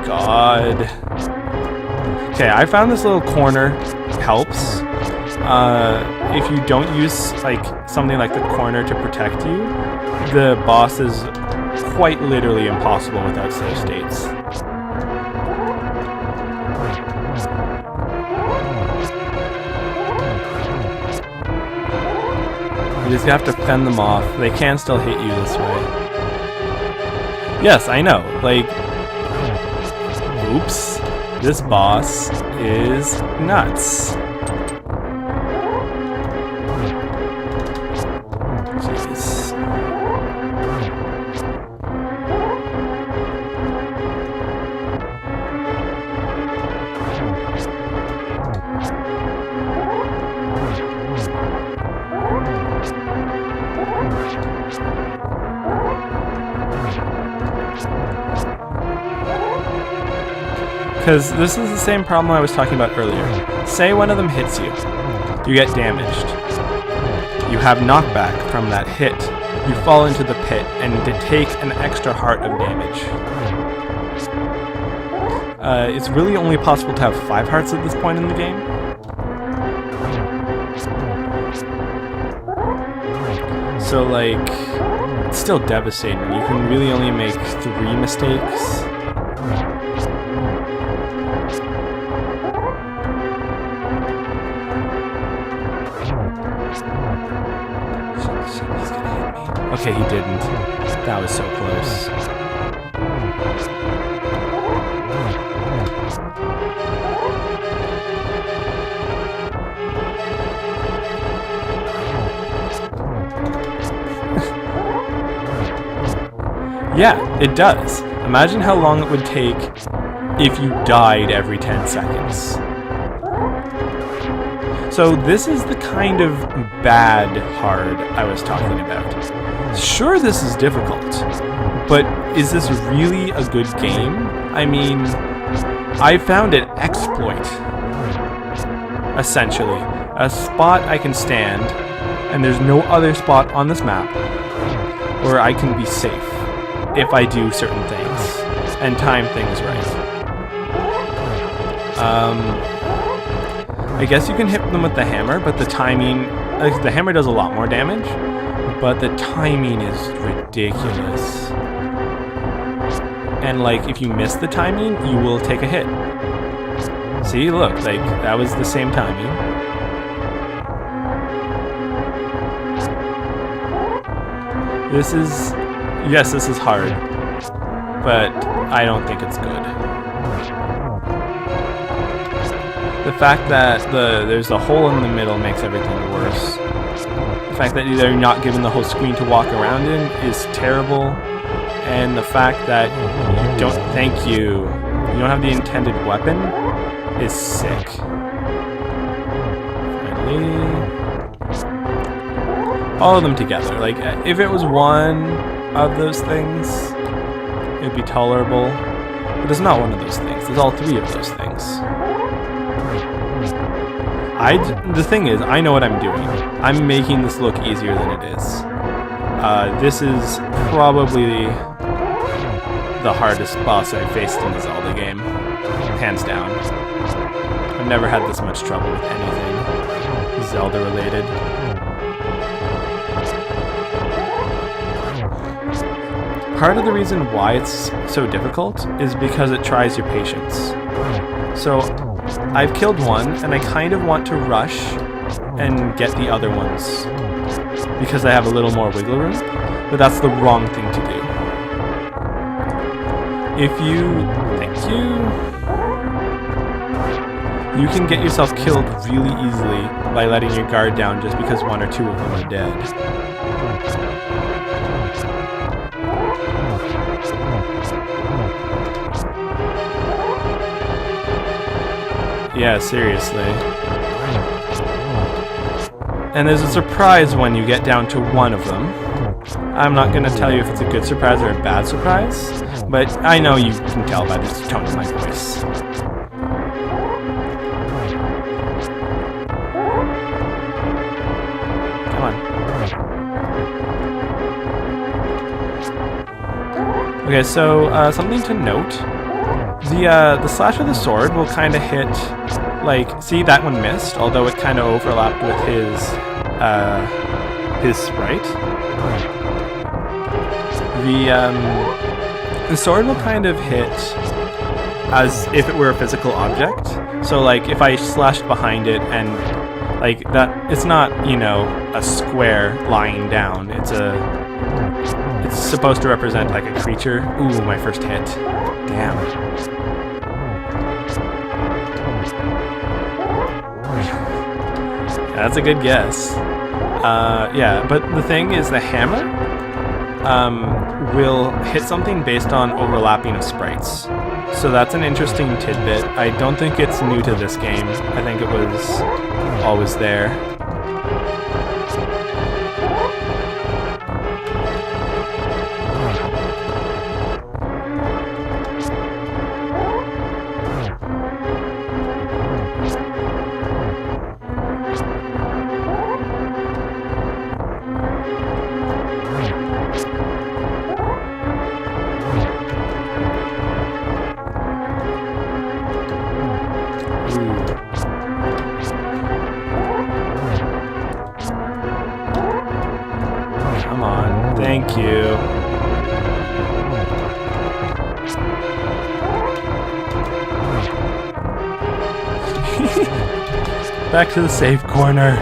god. Okay, I found this little corner helps. If you don't use like something like the corner to protect you, the boss is quite literally impossible without save states. You just have to fend them off. They can still hit you this way. Yes, I know. Like, oops. This boss is nuts. Jeez. Because this is the same problem I was talking about earlier. Say one of them hits you. You get damaged. You have knockback from that hit. You fall into the pit and take an extra heart of damage. It's really only possible to have 5 hearts at this point in the game. So like, it's still devastating. You can really only make 3 mistakes. Okay, he didn't. That was so close. Yeah, it does. Imagine how long it would take if you died every 10 seconds. So this is the kind of bad hard I was talking about. Sure, this is difficult, but is this really a good game? I mean, I found it exploit, essentially. A spot I can stand, and there's no other spot on this map where I can be safe if I do certain things and time things right. I guess you can hit them with the hammer, but the timing, the hammer does a lot more damage, but the timing is ridiculous. And like, if you miss the timing, you will take a hit. See, look, like, that was the same timing. This is, yes, this is hard, but I don't think it's good. The fact that there's a hole in the middle makes everything worse. The fact that they're not given the whole screen to walk around in is terrible. And the fact that you don't have the intended weapon is sick. Finally. All of them together. Like, if it was one of those things, it'd be tolerable. But it's not one of those things. There's all 3 of those things. The thing is, I know what I'm doing. I'm making this look easier than it is. This is probably the hardest boss I've faced in a Zelda game. Hands down. I've never had this much trouble with anything Zelda related. Part of the reason why it's so difficult is because it tries your patience. So, I've killed one, and I kind of want to rush and get the other ones because I have a little more wiggle room, but that's the wrong thing to do. You can get yourself killed really easily by letting your guard down just because 1 or 2 of them are dead. Yeah, seriously. And there's a surprise when you get down to 1 of them. I'm not going to tell you if it's a good surprise or a bad surprise, but I know you can tell by the tone of my voice. Come on. Okay, so something to note The slash of the sword will kind of hit, like, see that one missed, although it kind of overlapped with his sprite. The sword will kind of hit as if it were a physical object. So like if I slashed behind it and like that, it's not, you know, a square lying down. It's supposed to represent like a creature. Ooh, my first hit. Damn. That's a good guess. Yeah, but the thing is the hammer will hit something based on overlapping of sprites. So that's an interesting tidbit. I don't think it's new to this game. I think it was always there. Come on, thank you. Back to the safe corner.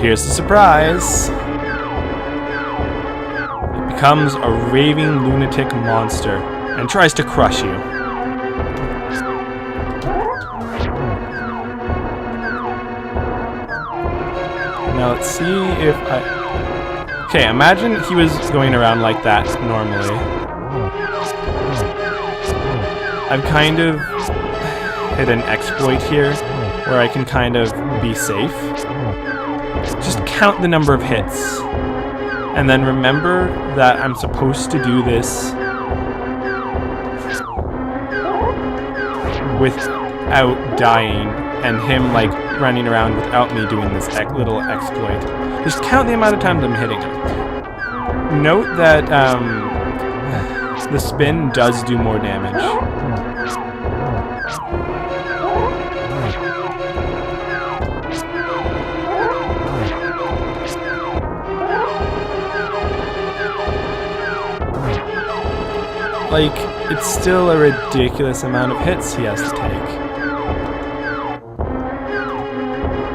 Here's the surprise. It becomes a raving lunatic monster and tries to crush you. Now let's see if I... Okay, imagine he was going around like that normally. I've kind of hit an exploit here where I can kind of be safe. Just count the number of hits. And then remember that I'm supposed to do this without dying, and him like running around without me doing this little exploit. Just count the amount of times I'm hitting him. Note that the spin does do more damage. Like, it's still a ridiculous amount of hits he has to take.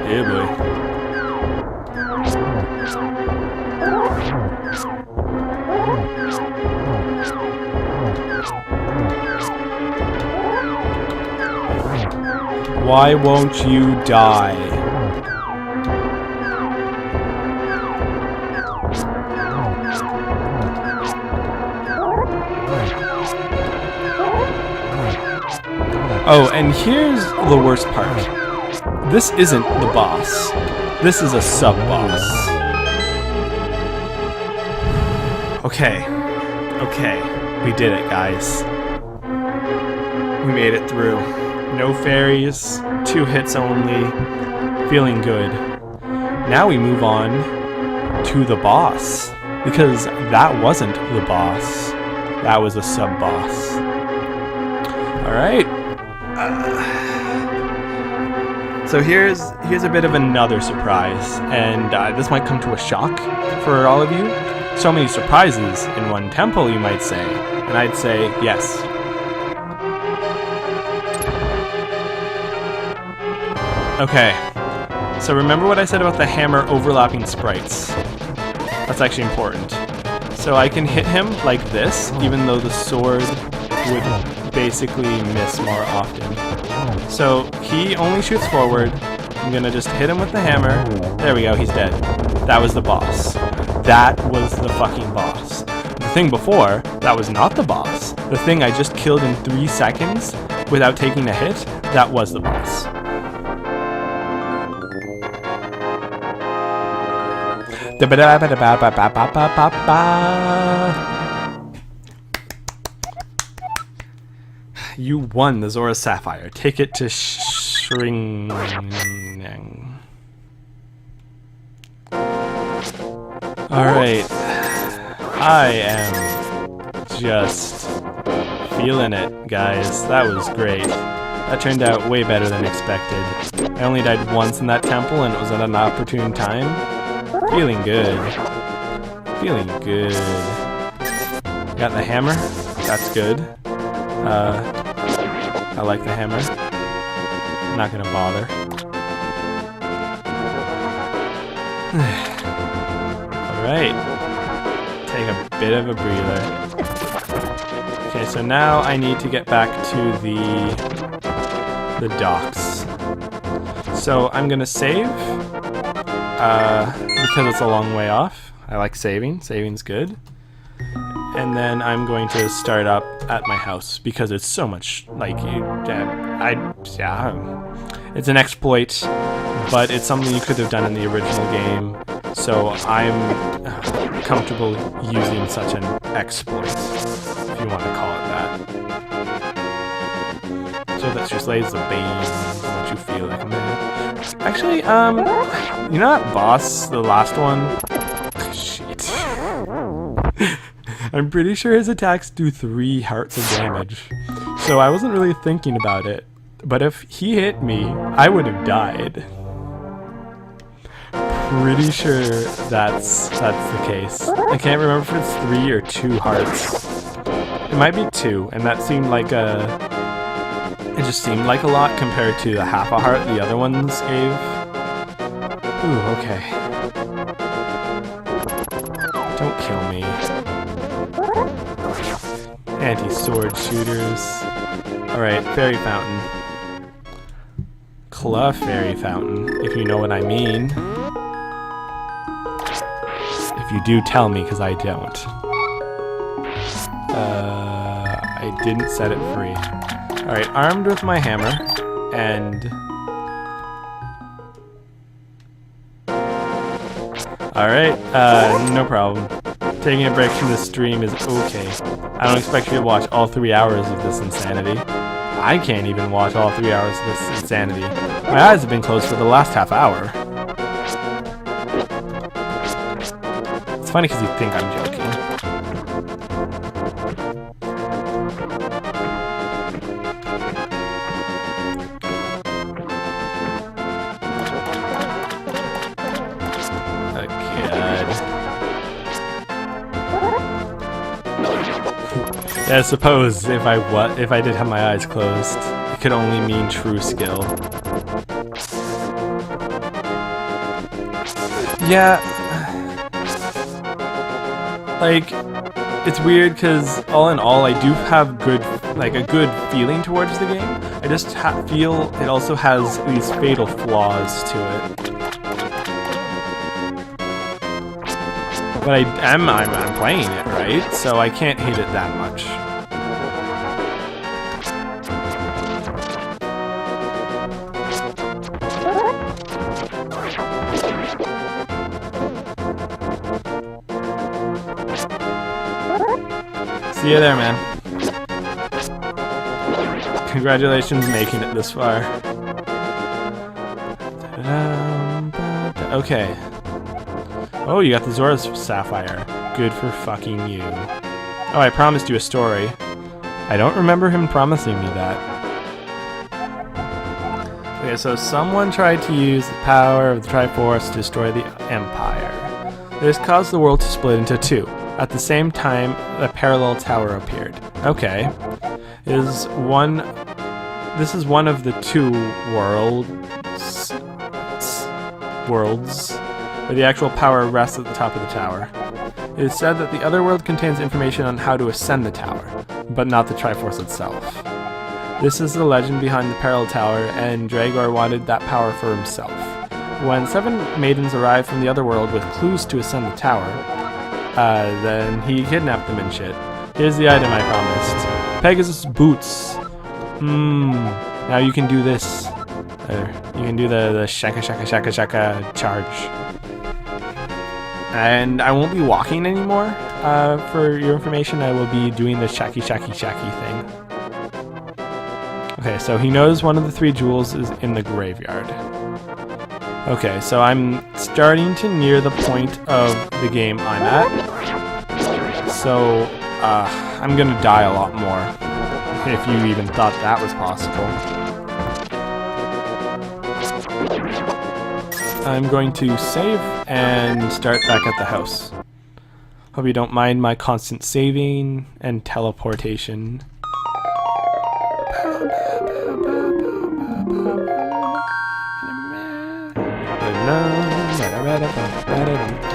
Yeah, boy. Why won't you die? Oh, and here's the worst part. This isn't the boss. This is a sub-boss. Okay. Okay. We did it, guys. We made it through. No fairies, 2 hits only. Feeling good. Now we move on to the boss. Because that wasn't the boss. That was a sub-boss. Alright. So here's a bit of another surprise, and this might come to a shock for all of you. So many surprises in one temple, you might say, and I'd say yes. Okay, so remember what I said about the hammer overlapping sprites. That's actually important. So I can hit him like this, even though the sword would basically miss more often. So he only shoots forward. I'm gonna just hit him with the hammer. There we go, he's dead. That was the boss. That was the fucking boss. The thing before, that was not the boss. The thing I just killed in 3 seconds without taking a hit, that was the boss. You won the Zora Sapphire. Take it to Shring. Alright. I am just feeling it, guys. That was great. That turned out way better than expected. I only died once in that temple and it was at an opportune time. Feeling good. Feeling good. Got the hammer. That's good. I like the hammer. I'm not gonna bother. Alright. Take a bit of a breather. Okay, so now I need to get back to the docks. So I'm gonna save. Because it's a long way off. I like saving. Saving's good. And then I'm going to start up at my house because it's so much like it's an exploit, but it's something you could have done in the original game. So I'm comfortable using such an exploit, if you want to call it that. So that's your slaves the bane. Don't you feel like a man? Actually, you know that boss, the last one? Shit. I'm pretty sure his attacks do 3 hearts of damage. So I wasn't really thinking about it. But if he hit me, I would have died. Pretty sure that's the case. I can't remember if it's 3 or 2 hearts. It might be 2, and that seemed like it just seemed like a lot compared to the half a heart the other ones gave. Ooh, okay. Don't kill me. Anti-sword shooters. Alright, fairy fountain. Fairy fountain, if you know what I mean. If you do, tell me, because I don't. I didn't set it free. Alright, armed with my hammer, and... Alright, no problem. Taking a break from the stream is okay. I don't expect you to watch all 3 hours of this insanity. I can't even watch all 3 hours of this insanity. My eyes have been closed for the last half hour. It's funny because you think I'm joking. Oh god. Yeah, I suppose if I did have my eyes closed, it could only mean true skill. Yeah, like, it's weird because all in all I do have a good feeling towards the game. I just feel it also has these fatal flaws to it. But I'm playing it, right? So I can't hate it that much. See you there, man. Congratulations making it this far. Okay. Oh, you got the Zora Sapphire. Good for fucking you. Oh, I promised you a story. I don't remember him promising me that. Okay, so someone tried to use the power of the Triforce to destroy the Empire. This caused the world to split into 2. At the same time, a parallel tower appeared. Okay. This is one of the 2 worlds where the actual power rests at the top of the tower. It is said that the other world contains information on how to ascend the tower, but not the Triforce itself. This is the legend behind the parallel tower, and Dragor wanted that power for himself. When 7 maidens arrived from the other world with clues to ascend the tower, then he kidnapped them and shit. Here's the item I promised. Pegasus boots. Now you can do this. You can do the shaka charge. And I won't be walking anymore. For your information, I will be doing the shaky thing. Okay, so he knows one of the 3 jewels is in the graveyard. Okay, so I'm starting to near the point of the game I'm at. So, I'm gonna die a lot more, if you even thought that was possible. I'm going to save and start back at the house. Hope you don't mind my constant saving and teleportation.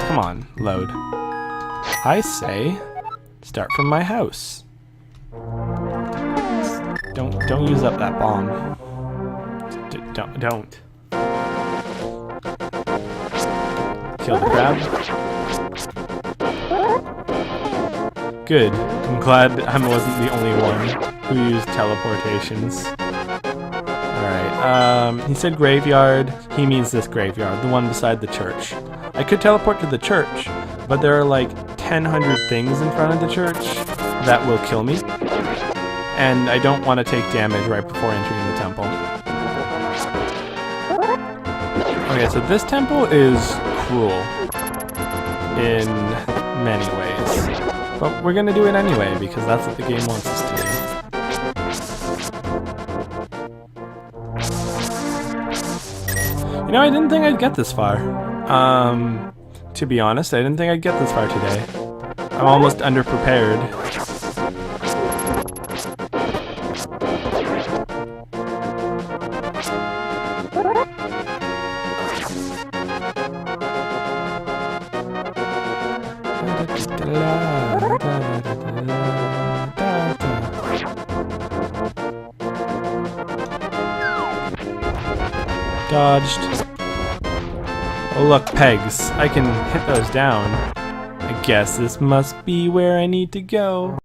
Come on, load. I say, start from my house. Don't use up that bomb. Don't. Kill the crab. Good. I'm glad I wasn't the only one who used teleportations. Alright, he said graveyard. He means this graveyard, the one beside the church. I could teleport to the church, but there are like 1,000 things in front of the church that will kill me. And I don't want to take damage right before entering the temple. Okay, so this temple is cruel in many ways. But we're gonna do it anyway, because that's what the game wants us to do. You know, I didn't think I'd get this far. To be honest, I didn't think I'd get this far today. I'm almost underprepared. Dodged. Oh look, pegs. I can hit those down. I guess this must be where I need to go.